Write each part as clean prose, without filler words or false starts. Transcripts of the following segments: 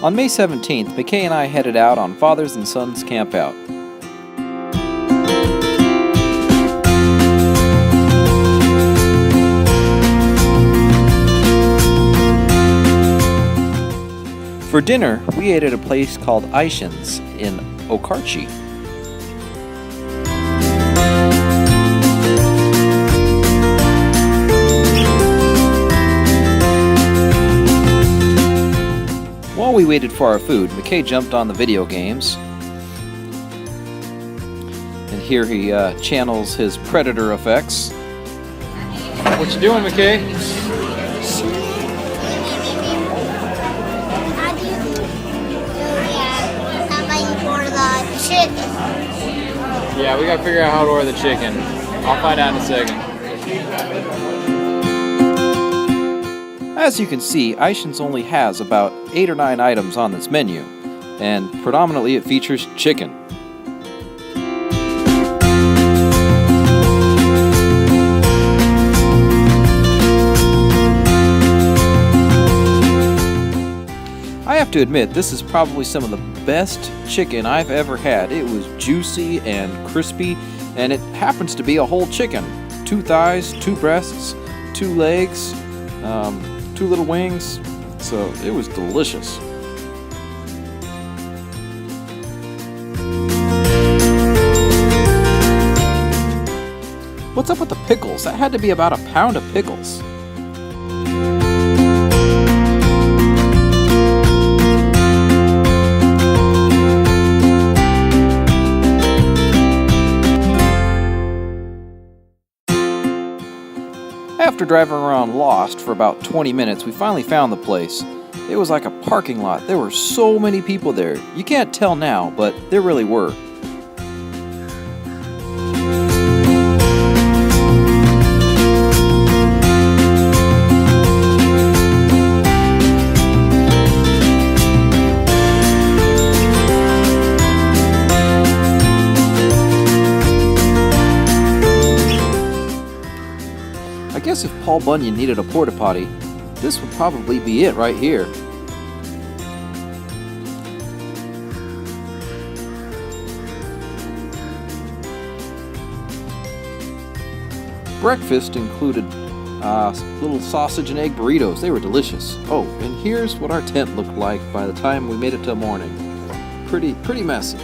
On May 17th, McKay and I headed out on Fathers and Sons Camp Out. For dinner, we ate at a place called Aishin's in Okarchi. While we waited for our food, McKay jumped on the video games. And here he channels his Predator effects. What you doing, McKay? Yeah, we gotta figure out how to order the chicken. I'll find out in a second. As you can see, Aishin's only has about 8 or 9 items on this menu, and predominantly it features chicken. I have to admit, this is probably some of the best chicken I've ever had. It was juicy and crispy, and it happens to be a whole chicken. 2 thighs, 2 breasts, 2 legs, 2 little wings, so it was delicious. What's up with the pickles? That had to be about a pound of pickles. After driving around lost for about 20 minutes, we finally found the place. It was like a parking lot. There were so many people there. You can't tell now, but there really were. I guess if Paul Bunyan needed a porta potty, this would probably be it right here. Breakfast included little sausage and egg burritos. They were delicious. Oh, and here's what our tent looked like by the time we made it to morning. Pretty messy.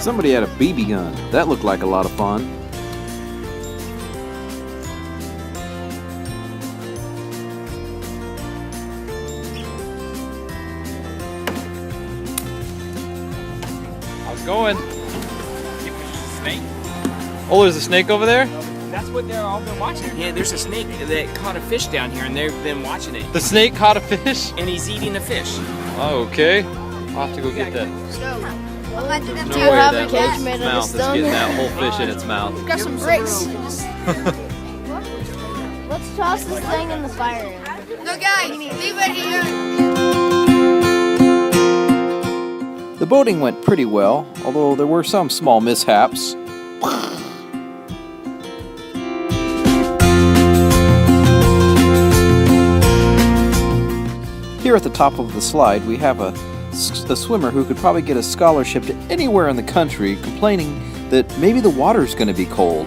Somebody had a BB gun. That looked like a lot of fun. How's it going? Snake? Oh, there's a snake over there? That's what they're all been watching. Yeah, there's a snake that caught a fish down here and they've been watching it. The snake caught a fish? And he's eating the fish. Oh, okay. I'll have to go get that. Do you have a cage made of Mouth is getting that whole fish in its mouth. Got some bricks. Let's toss this thing in the fire. No, guys, leave it here. The boating went pretty well, although there were some small mishaps. Here at the top of the slide, we have a swimmer who could probably get a scholarship to anywhere in the country, complaining that maybe the water's going to be cold.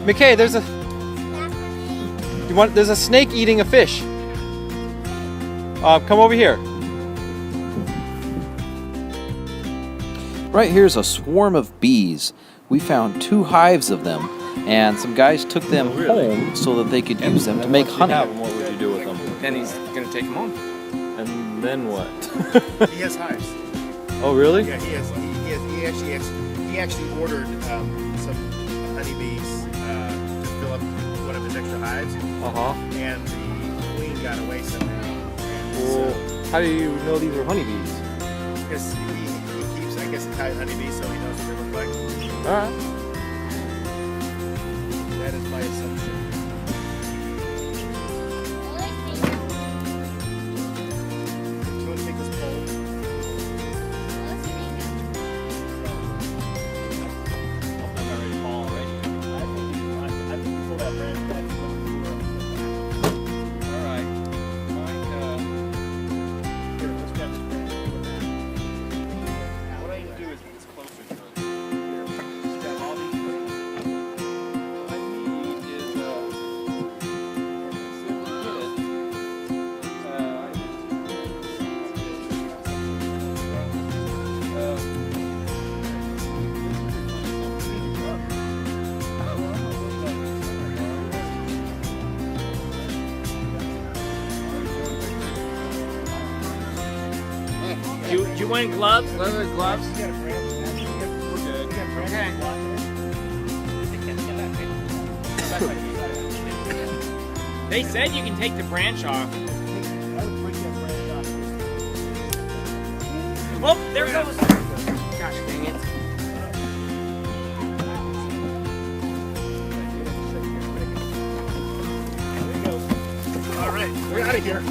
McKay, there's a snake eating a fish. Come over here. Right here's a swarm of bees. We found 2 hives of them, and some guys took them home so that they could use them to make honey. What would you do with them? Then he's gonna take them home. And then what? He has hives. Oh, really? Yeah, he actually ordered some honeybees to fill up one of his extra hives. And the queen got away somehow. Well, how do you know these are honeybees? Because he keeps, I guess, honeybees, so he knows what they look like. All right. That is my assumption. Do you want to take this pole? Do you want gloves? Leather gloves? We're good. Okay. They said you can take the branch off. Oh, there it goes. Gosh dang it. All right, we're out of here.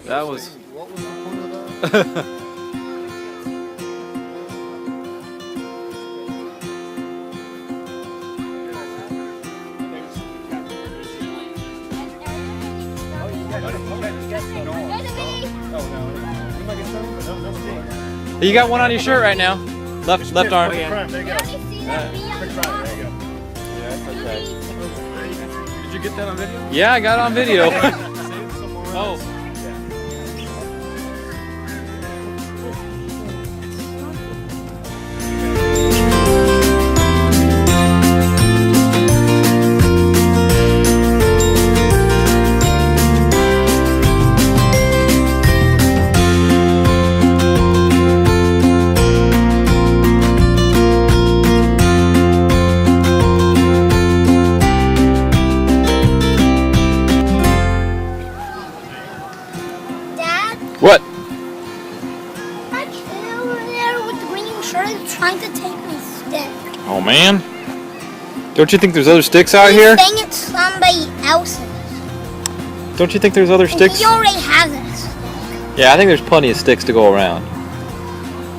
That was. What was the point of that? You got one on your shirt right now. Left arm. Oh, yeah. There you go. Have you seen that bee on the There wall? you go. Yeah, that's okay. Did you get that on video? Yeah, I got it on video. Oh. Dad, What? that kid over there with the green shirt is trying to take my stick. Oh man. Don't you think there's other sticks out here? He's saying it's somebody else's. Don't you think there's other And sticks? he already has it. Yeah, I think there's plenty of sticks to go around.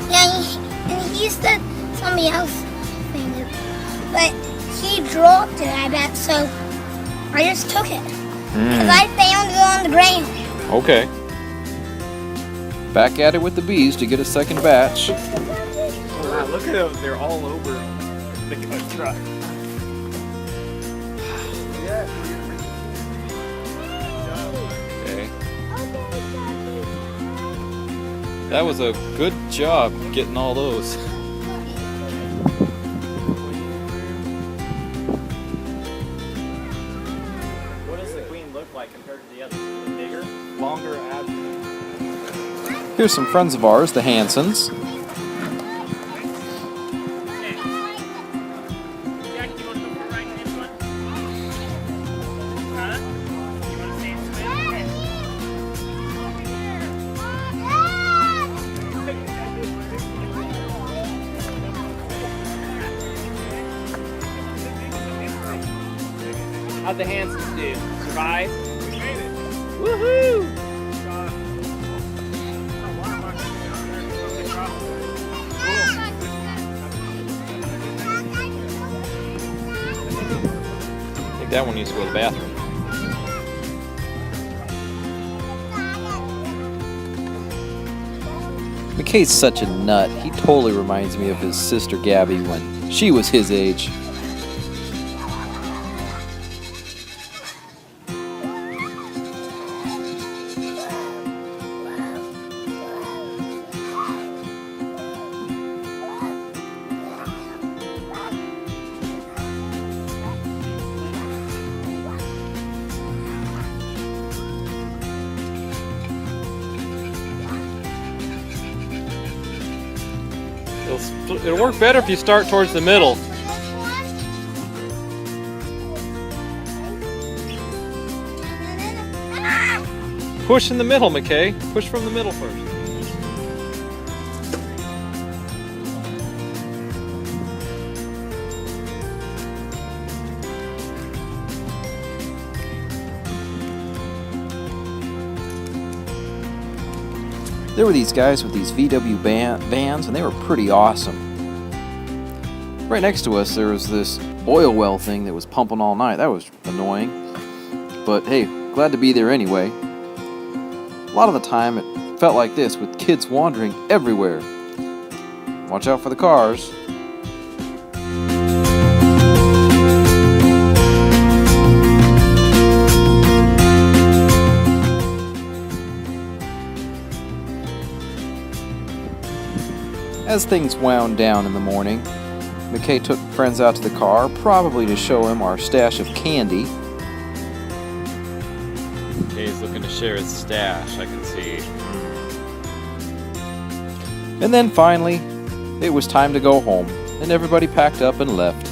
Yeah, and he said somebody else thing it. But he dropped it, I bet, so I just took it. Because I found it on the ground. Okay. Back at it with the bees to get a second batch. Wow, look at them. They're all over the truck. Okay. That was a good job getting all those. What does the queen look like compared to the others? Is it bigger, longer abdomen? Here's some friends of ours, the Hansons. Jack, you want to go for a ride in this one? Huh? You want to stay and swim? How'd the Hansons do? Survive? Woohoo! I think that one needs to go to the bathroom. McKay's such a nut. He totally reminds me of his sister Gabby when she was his age. It'll work better if you start towards the middle. Push in the middle, McKay. Push from the middle first. There were these guys with these VW vans, and they were pretty awesome. Right next to us, there was this oil well thing that was pumping all night. That was annoying. But hey, glad to be there anyway. A lot of the time, it felt like this, with kids wandering everywhere. Watch out for the cars. As things wound down in the morning, McKay took friends out to the car, probably to show him our stash of candy. McKay's looking to share his stash, I can see. And then finally, it was time to go home, and everybody packed up and left.